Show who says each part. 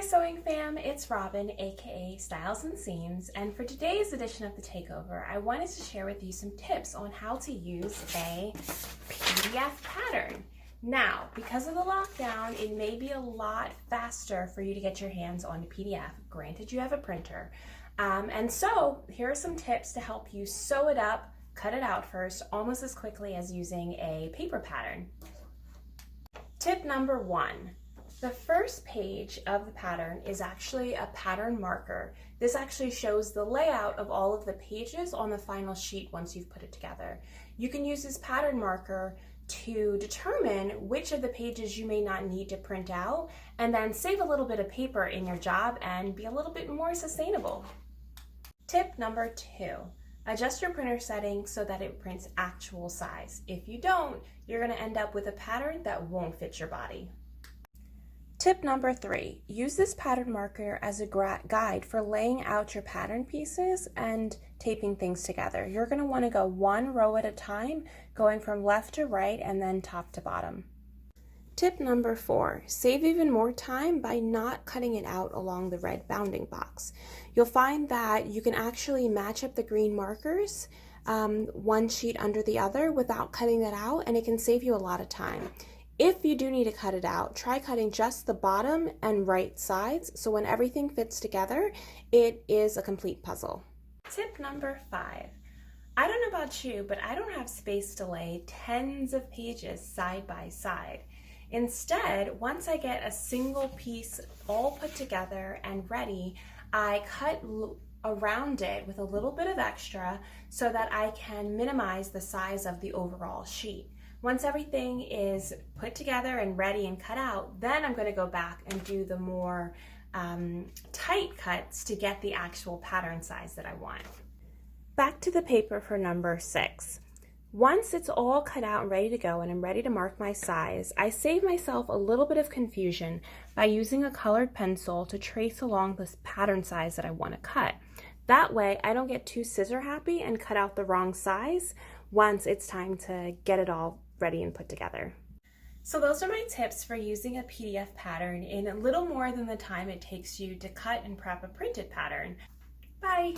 Speaker 1: sewing fam, it's Robyn, aka Styles and Seams, and for today's edition of the Takeover, I wanted to share with you some tips on how to use a PDF pattern. Now, because of the lockdown, it may be a lot faster for you to get your hands on a PDF. Granted, you have a printer. And so here are some tips to help you sew it up, cut it out first, almost as quickly as using a paper pattern. Tip number 1. The first page of the pattern is actually a pattern marker. This actually shows the layout of all of the pages on the final sheet once you've put it together. You can use this pattern marker to determine which of the pages you may not need to print out and then save a little bit of paper in your job and be a little bit more sustainable. Tip number 2. Adjust your printer settings so that it prints actual size. If you don't, you're going to end up with a pattern that won't fit your body. Tip number 3, use this pattern marker as a guide for laying out your pattern pieces and taping things together. You're going to want to go one row at a time, going from left to right and then top to bottom. Tip number 4, save even more time by not cutting it out along the red bounding box. You'll find that you can actually match up the green markers one sheet under the other without cutting that out, and it can save you a lot of time. If you do need to cut it out, try cutting just the bottom and right sides, so when everything fits together, it is a complete puzzle. Tip number 5. I don't know about you, but I don't have space to lay tens of pages side by side. Instead, once I get a single piece all put together and ready, I cut around it with a little bit of extra so that I can minimize the size of the overall sheet. Once everything is put together and ready and cut out, then I'm going to go back and do the more tight cuts to get the actual pattern size that I want. Back to the paper for number 6. Once it's all cut out and ready to go and I'm ready to mark my size, I save myself a little bit of confusion by using a colored pencil to trace along this pattern size that I want to cut. That way I don't get too scissor happy and cut out the wrong size once it's time to get it all ready and put together. So those are my tips for using a PDF pattern in a little more than the time it takes you to cut and prep a printed pattern. Bye!